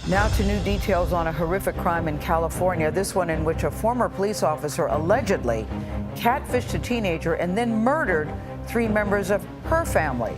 Now to new details on a horrific crime in California, this one in which a former police officer allegedly catfished a teenager and then murdered 3 members of her family.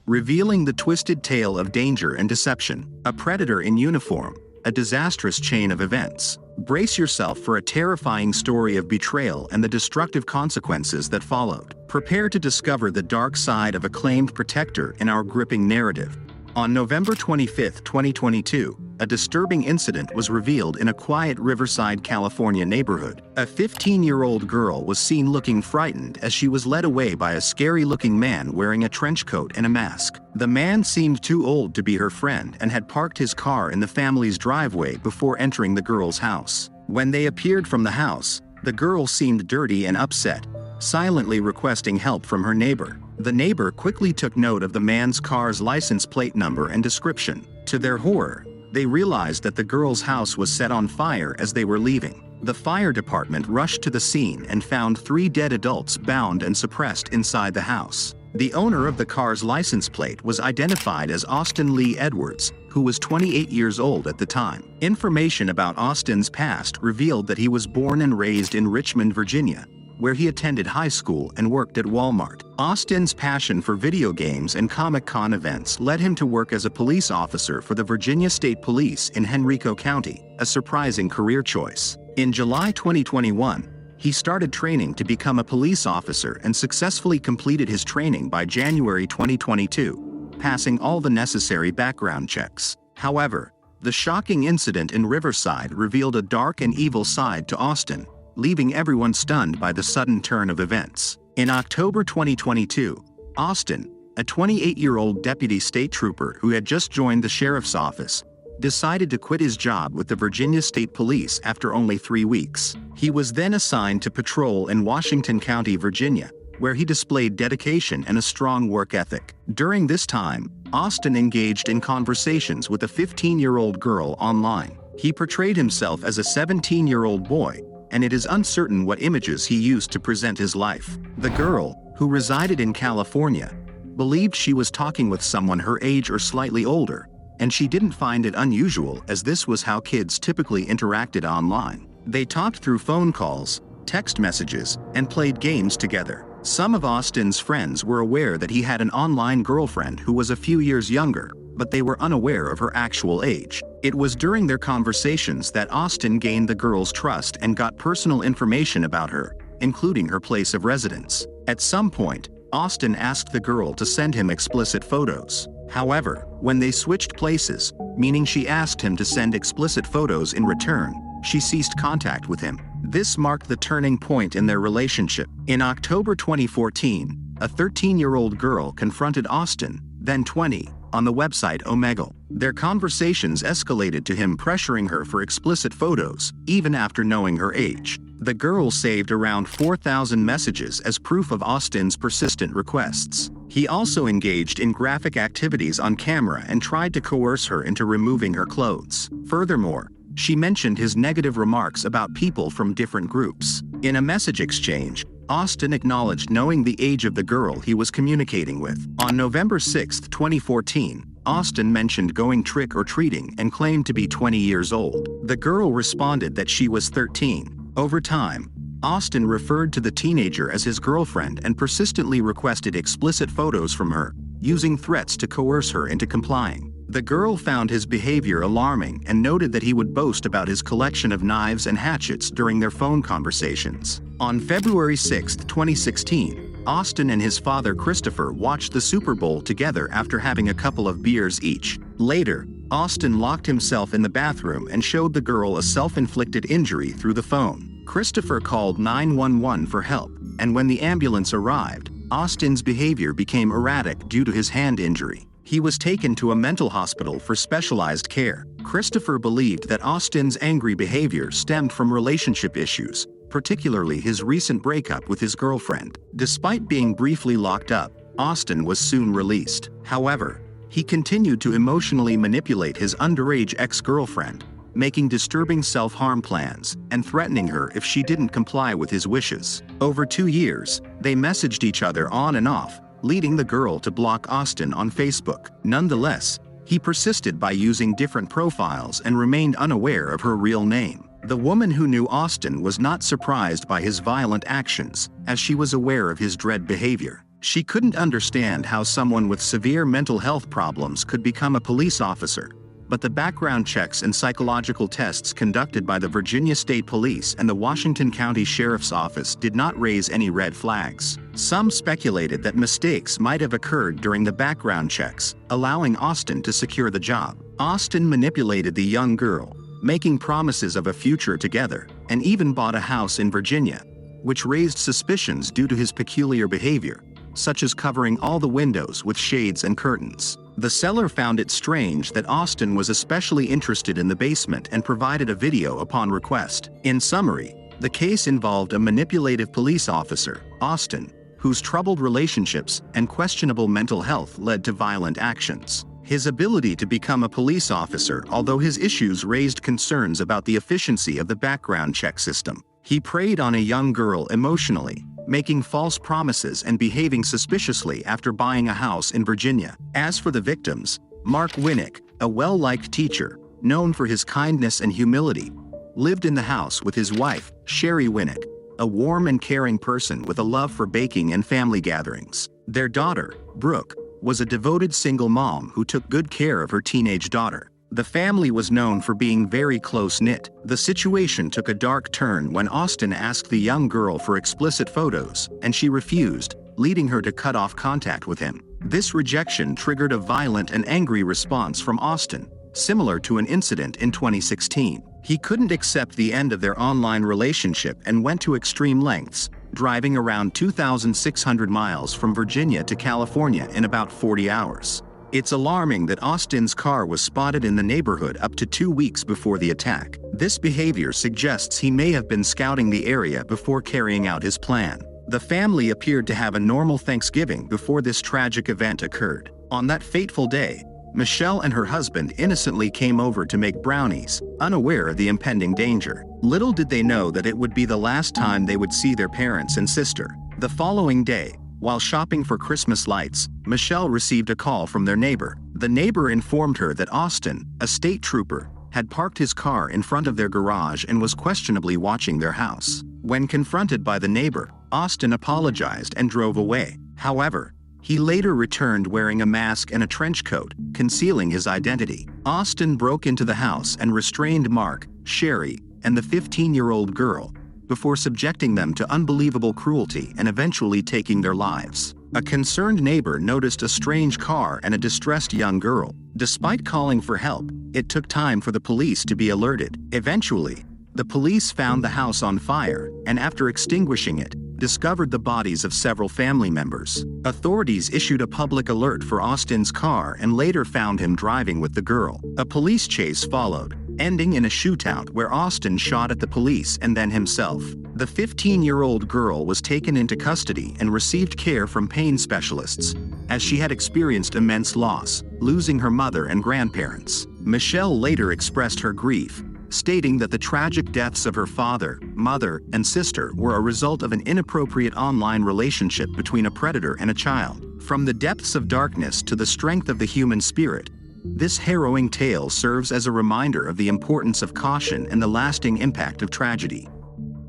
Revealing the twisted tale of danger and deception, a predator in uniform, a disastrous chain of events. Brace yourself for a terrifying story of betrayal and the destructive consequences that followed. Prepare to discover the dark side of a claimed protector in our gripping narrative. On November 25, 2022, a disturbing incident was revealed in a quiet Riverside, California neighborhood. A 15-year-old girl was seen looking frightened as she was led away by a scary-looking man wearing a trench coat and a mask. The man seemed too old to be her friend and had parked his car in the family's driveway before entering the girl's house. When they appeared from the house, the girl seemed dirty and upset, silently requesting help from her neighbor. The neighbor quickly took note of the man's car's license plate number and description. To their horror, they realized that the girl's house was set on fire as they were leaving. The fire department rushed to the scene and found 3 dead adults bound and suppressed inside the house. The owner of the car's license plate was identified as Austin Lee Edwards, who was 28 years old at the time. Information about Austin's past revealed that he was born and raised in Richmond, Virginia, where he attended high school and worked at Walmart. Austin's passion for video games and Comic-Con events led him to work as a police officer for the Virginia State Police in Henrico County, a surprising career choice. In July 2021, he started training to become a police officer and successfully completed his training by January 2022, passing all the necessary background checks. However, the shocking incident in Riverside revealed a dark and evil side to Austin, leaving everyone stunned by the sudden turn of events. In October 2022, Austin, a 28-year-old deputy state trooper who had just joined the sheriff's office, decided to quit his job with the Virginia State Police after only 3 weeks. He was then assigned to patrol in Washington County, Virginia, where he displayed dedication and a strong work ethic. During this time, Austin engaged in conversations with a 15-year-old girl online. He portrayed himself as a 17-year-old boy, and it is uncertain what images he used to present his life. The girl, who resided in California, believed she was talking with someone her age or slightly older, and she didn't find it unusual as this was how kids typically interacted online. They talked through phone calls, text messages, and played games together. Some of Austin's friends were aware that he had an online girlfriend who was a few years younger, but they were unaware of her actual age. It was during their conversations that Austin gained the girl's trust and got personal information about her, including her place of residence. At some point, Austin asked the girl to send him explicit photos. However, when they switched places, meaning she asked him to send explicit photos in return, she ceased contact with him. This marked the turning point in their relationship. In October 2014, a 13-year-old girl confronted Austin, then 20, on the website Omegle. Their conversations escalated to him pressuring her for explicit photos, even after knowing her age. The girl saved around 4,000 messages as proof of Austin's persistent requests. He also engaged in graphic activities on camera and tried to coerce her into removing her clothes. Furthermore, she mentioned his negative remarks about people from different groups. In a message exchange, Austin acknowledged knowing the age of the girl he was communicating with. On November 6, 2014, Austin mentioned going trick-or-treating and claimed to be 20 years old. The girl responded that she was 13. Over time, Austin referred to the teenager as his girlfriend and persistently requested explicit photos from her, using threats to coerce her into complying. The girl found his behavior alarming and noted that he would boast about his collection of knives and hatchets during their phone conversations. On February 6, 2016, Austin and his father Christopher watched the Super Bowl together after having a couple of beers each. Later, Austin locked himself in the bathroom and showed the girl a self-inflicted injury through the phone. Christopher called 911 for help, and when the ambulance arrived, Austin's behavior became erratic due to his hand injury. He was taken to a mental hospital for specialized care. Christopher believed that Austin's angry behavior stemmed from relationship issues, particularly his recent breakup with his girlfriend. Despite being briefly locked up, Austin was soon released. However, he continued to emotionally manipulate his underage ex-girlfriend, making disturbing self-harm plans and threatening her if she didn't comply with his wishes. Over 2 years, they messaged each other on and off, leading the girl to block Austin on Facebook. Nonetheless, He persisted by using different profiles and remained unaware of her real name. The woman who knew Austin was not surprised by his violent actions, as she was aware of his dread behavior. She couldn't understand how someone with severe mental health problems could become a police officer, but the background checks and psychological tests conducted by the Virginia State Police and the Washington County Sheriff's Office did not raise any red flags. Some speculated that mistakes might have occurred during the background checks, allowing Austin to secure the job. Austin manipulated the young girl, making promises of a future together, and even bought a house in Virginia, which raised suspicions due to his peculiar behavior, such as covering all the windows with shades and curtains. The seller found it strange that Austin was especially interested in the basement and provided a video upon request. In summary, the case involved a manipulative police officer, Austin, whose troubled relationships and questionable mental health led to violent actions. His ability to become a police officer, although his issues raised concerns about the efficiency of the background check system. He preyed on a young girl emotionally, making false promises and behaving suspiciously after buying a house in Virginia. As for the victims, Mark Winnick, a well-liked teacher, known for his kindness and humility, lived in the house with his wife, Sherry Winnick, a warm and caring person with a love for baking and family gatherings. Their daughter, Brooke, was a devoted single mom who took good care of her teenage daughter. The family was known for being very close-knit. The situation took a dark turn when Austin asked the young girl for explicit photos, and she refused, leading her to cut off contact with him. This rejection triggered a violent and angry response from Austin, similar to an incident in 2016. He couldn't accept the end of their online relationship and went to extreme lengths, driving around 2,600 miles from Virginia to California in about 40 hours. It's alarming that Austin's car was spotted in the neighborhood up to 2 weeks before the attack. This behavior suggests he may have been scouting the area before carrying out his plan. The family appeared to have a normal Thanksgiving before this tragic event occurred. On that fateful day, Michelle and her husband innocently came over to make brownies, unaware of the impending danger. Little did they know that it would be the last time they would see their parents and sister. The following day, while shopping for Christmas lights, Michelle received a call from their neighbor. The neighbor informed her that Austin, a state trooper, had parked his car in front of their garage and was questionably watching their house. When confronted by the neighbor, Austin apologized and drove away. However, he later returned wearing a mask and a trench coat, concealing his identity. Austin broke into the house and restrained Mark, Sherry, and the 15-year-old girl, before subjecting them to unbelievable cruelty and eventually taking their lives. A concerned neighbor noticed a strange car and a distressed young girl. Despite calling for help, it took time for the police to be alerted. Eventually, the police found the house on fire, and after extinguishing it, discovered the bodies of several family members. Authorities issued a public alert for Austin's car and later found him driving with the girl. A police chase followed, ending in a shootout where Austin shot at the police and then himself. The 15-year-old girl was taken into custody and received care from pain specialists, as she had experienced immense loss, losing her mother and grandparents. Michelle later expressed her grief, stating that the tragic deaths of her father, mother, and sister were a result of an inappropriate online relationship between a predator and a child. From the depths of darkness to the strength of the human spirit, this harrowing tale serves as a reminder of the importance of caution and the lasting impact of tragedy.